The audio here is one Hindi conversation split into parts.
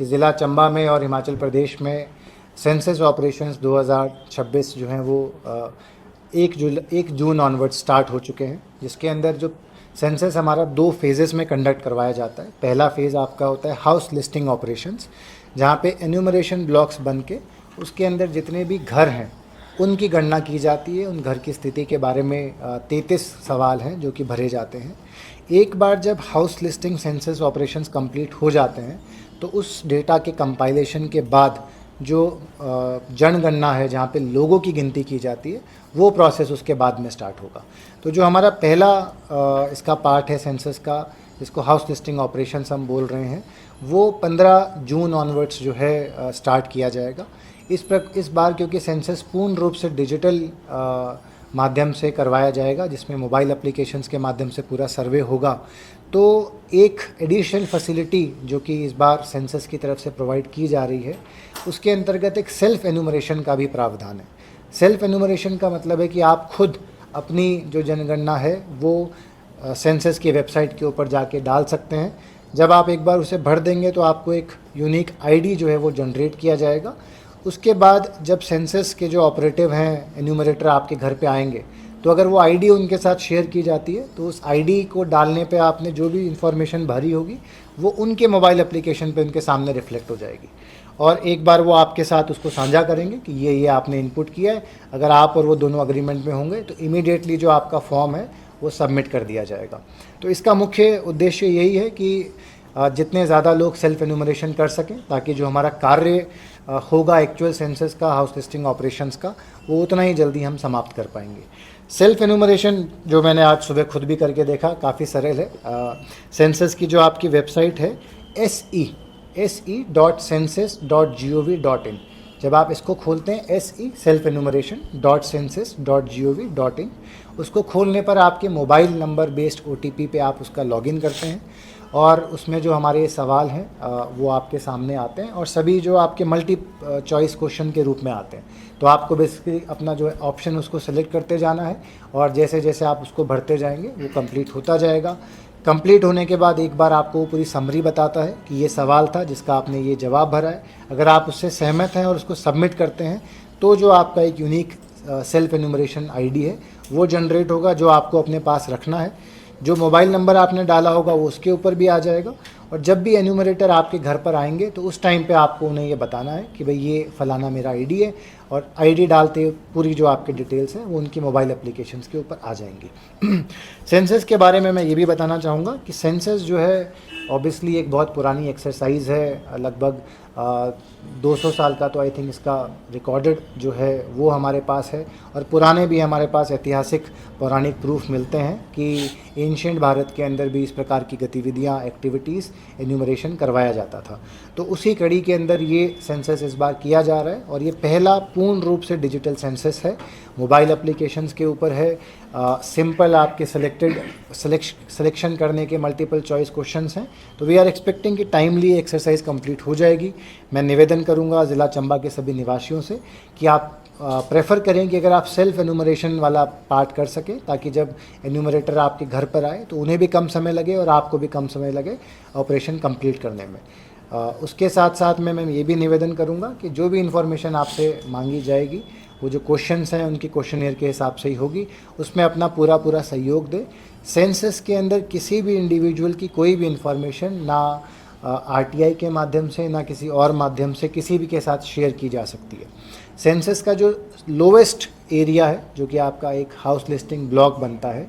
कि ज़िला चंबा में और हिमाचल प्रदेश में सेंसस ऑपरेशंस 2026 जो हैं वो 1 जून ऑनवर्ड स्टार्ट हो चुके हैं, जिसके अंदर जो सेंसस हमारा 2 फेजेस में कंडक्ट करवाया जाता है। पहला फेज़ आपका होता है हाउस लिस्टिंग ऑपरेशंस, जहाँ पे एन्यूमरेशन ब्लॉक्स बन के उसके अंदर जितने भी घर हैं उनकी गणना की जाती है। उन घर की स्थिति के बारे में 33 सवाल हैं जो कि भरे जाते हैं। एक बार जब house listing census operations complete हो जाते हैं तो उस डेटा के कंपाइलेशन के बाद जो जनगणना है, जहाँ पे लोगों की गिनती की जाती है, वो प्रोसेस उसके बाद में स्टार्ट होगा। तो जो हमारा पहला इसका पार्ट है सेंसस का, जिसको हाउस लिस्टिंग ऑपरेशंस हम बोल रहे हैं, वो 15 जून ऑनवर्ड्स जो है स्टार्ट किया जाएगा। इस बार क्योंकि सेंसस पूर्ण रूप से डिजिटल माध्यम से करवाया जाएगा, जिसमें मोबाइल एप्लीकेशंस के माध्यम से पूरा सर्वे होगा, तो एक एडिशनल फैसिलिटी जो कि इस बार सेंसस की तरफ से प्रोवाइड की जा रही है, उसके अंतर्गत एक सेल्फ एनुमरेशन का भी प्रावधान है। सेल्फ एनुमरेशन का मतलब है कि आप खुद अपनी जो जनगणना है वो सेंसस की वेबसाइट के ऊपर जाके डाल सकते हैं। जब आप एक बार उसे भर देंगे तो आपको एक यूनिक आईडी जो है वो जनरेट किया जाएगा। उसके बाद जब सेंसस के जो ऑपरेटिव हैं, एन्यूमरेटर आपके घर पे आएंगे, तो अगर वो आईडी उनके साथ शेयर की जाती है तो उस आईडी को डालने पे आपने जो भी इंफॉर्मेशन भरी होगी वो उनके मोबाइल एप्लीकेशन पे उनके सामने रिफ्लेक्ट हो जाएगी, और एक बार वो आपके साथ उसको साझा करेंगे कि ये आपने इनपुट किया है। अगर आप और वो दोनों अग्रीमेंट में होंगे तो इमीडिएटली जो आपका फॉर्म है वो सबमिट कर दिया जाएगा। तो इसका मुख्य उद्देश्य यही है कि जितने ज़्यादा लोग सेल्फ एनुमरेशन कर सकें, ताकि जो हमारा कार्य होगा एक्चुअल सेंसस का, हाउस लिस्टिंग ऑपरेशंस का, वो उतना ही जल्दी हम समाप्त कर पाएंगे। सेल्फ एनुमरेशन जो मैंने आज सुबह खुद भी करके देखा, काफ़ी सरल है। सेंसस की जो आपकी वेबसाइट है se.census.gov.in, जब आप इसको खोलते हैं self-enumeration.census.gov.in, उसको खोलने पर आपके मोबाइल नंबर बेस्ड OTP पे आप उसका लॉगिन करते हैं, और उसमें जो हमारे सवाल हैं वो आपके सामने आते हैं, और सभी जो आपके मल्टी चॉइस क्वेश्चन के रूप में आते हैं। तो आपको बेसिकली अपना जो ऑप्शन उसको सेलेक्ट करते जाना है, और जैसे जैसे आप उसको भरते जाएंगे वो कंप्लीट होता जाएगा। कंप्लीट होने के बाद एक बार आपको पूरी समरी बताता है कि ये सवाल था जिसका आपने ये जवाब भरा है। अगर आप उससे सहमत हैं और उसको सबमिट करते हैं तो जो आपका एक यूनिक सेल्फ एनुमरेशन आईडी है वो जनरेट होगा, जो आपको अपने पास रखना है। जो मोबाइल नंबर आपने डाला होगा वो उसके ऊपर भी आ जाएगा, और जब भी एन्यूमरेटर आपके घर पर आएंगे तो उस टाइम पे आपको उन्हें ये बताना है कि भाई ये फ़लाना मेरा आईडी है, और आईडी डालते पूरी जो आपके डिटेल्स हैं वो उनकी मोबाइल एप्लीकेशंस के ऊपर आ जाएंगी। सेंसस के बारे में मैं ये भी बताना चाहूँगा कि सेंसस जो है ऑब्वियसली एक बहुत पुरानी एक्सरसाइज है, लगभग 200 साल का तो आई थिंक इसका रिकॉर्डेड जो है वो हमारे पास है, और पुराने भी हमारे पास ऐतिहासिक पौराणिक प्रूफ मिलते हैं कि एंशिएंट भारत के अंदर भी इस प्रकार की गतिविधियाँ, एक्टिविटीज़, एन्यूमरेशन करवाया जाता था। तो उसी कड़ी के अंदर ये सेंसस इस बार किया जा रहा है, और ये पहला पूर्ण रूप से डिजिटल सेंसस है। मोबाइल एप्लीकेशंस के ऊपर है, सिंपल आपके सिलेक्शन करने के मल्टीपल चॉइस क्वेश्चंस हैं। तो वी आर एक्सपेक्टिंग कि टाइमली एक्सरसाइज कंप्लीट हो जाएगी। मैं निवेदन करूंगा ज़िला चंबा के सभी निवासियों से कि आप प्रेफर करें कि अगर आप सेल्फ एनुमरेशन वाला पार्ट कर सकें, ताकि जब एन्यूमरेटर आपके घर पर आए तो उन्हें भी कम समय लगे और आपको भी कम समय लगे ऑपरेशन कंप्लीट करने में। उसके साथ साथ मैं ये भी निवेदन करूंगा कि जो भी इन्फॉर्मेशन आपसे मांगी जाएगी वो जो क्वेश्चंस हैं उनकी क्वेश्चनियर के हिसाब से ही होगी, उसमें अपना पूरा सहयोग दें। सेंसस के अंदर किसी भी इंडिविजुअल की कोई भी इन्फॉर्मेशन ना RTI के माध्यम से, ना किसी और माध्यम से किसी भी के साथ शेयर की जा सकती है। सेंसस का जो लोवेस्ट एरिया है, जो कि आपका एक हाउस लिस्टिंग ब्लॉक बनता है,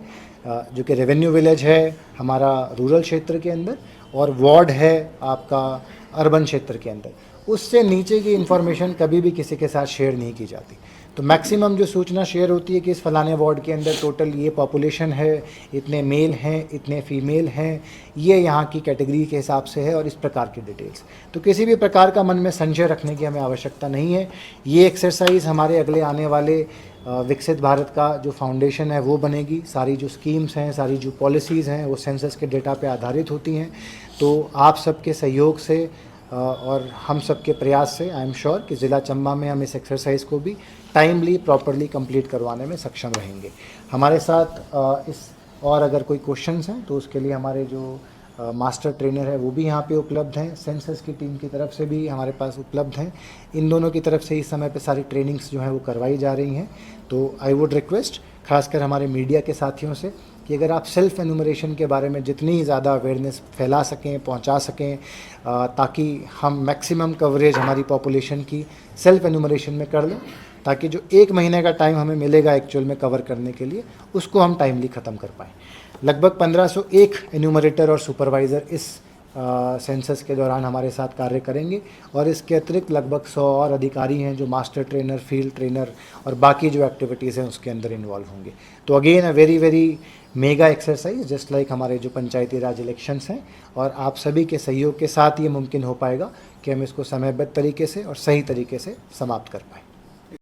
जो कि रेवेन्यू विलेज है हमारा रूरल क्षेत्र के अंदर, और वार्ड है आपका अर्बन क्षेत्र के अंदर, उससे नीचे की इन्फॉर्मेशन कभी भी किसी के साथ शेयर नहीं की जाती। तो मैक्सिमम जो सूचना शेयर होती है कि इस फलाने वार्ड के अंदर टोटल ये पॉपुलेशन है, इतने मेल हैं, इतने फीमेल हैं, ये यहाँ की कैटेगरी के हिसाब से है, और इस प्रकार की डिटेल्स। तो किसी भी प्रकार का मन में संशय रखने की हमें आवश्यकता नहीं है। ये एक्सरसाइज हमारे अगले आने वाले विकसित भारत का जो फाउंडेशन है वो बनेगी। सारी जो स्कीम्स हैं, सारी जो पॉलिसीज़ हैं वो सेंसस के डेटा पे आधारित होती हैं। तो आप सबके सहयोग से और हम सब के प्रयास से आई एम श्योर कि ज़िला चंबा में हम इस एक्सरसाइज को भी टाइमली प्रॉपरली कंप्लीट करवाने में सक्षम रहेंगे। हमारे साथ इस और अगर कोई क्वेश्चंस हैं तो उसके लिए हमारे जो मास्टर ट्रेनर है वो भी यहाँ पे उपलब्ध हैं, सेंसस की टीम की तरफ से भी हमारे पास उपलब्ध हैं। इन दोनों की तरफ से इस समय पे सारी ट्रेनिंग्स जो हैं वो करवाई जा रही हैं। तो आई वुड रिक्वेस्ट खासकर हमारे मीडिया के साथियों से कि अगर आप सेल्फ एनुमरेशन के बारे में जितनी ज़्यादा अवेयरनेस फैला सकें, पहुंचा सकें, ताकि हम मैक्सिमम कवरेज हमारी पॉपुलेशन की सेल्फ एनुमरेशन में कर लें, ताकि जो 1 महीने का टाइम हमें मिलेगा एक्चुअल में कवर करने के लिए, उसको हम टाइमली ख़त्म कर पाएँ। लगभग 1501 एन्यूमरेटर और सुपरवाइज़र इस सेंसस के दौरान हमारे साथ कार्य करेंगे, और इसके अतिरिक्त लगभग 100 और अधिकारी हैं जो मास्टर ट्रेनर, फील्ड ट्रेनर और बाकी जो एक्टिविटीज़ हैं उसके अंदर इन्वॉल्व होंगे। तो again a very very mega exercise just like हमारे जो पंचायती राज इलेक्शंस हैं, और आप सभी के सहयोग के साथ ये मुमकिन हो पाएगा कि हम इसको समयबद्ध तरीके से और सही तरीके से समाप्त कर पाएँ।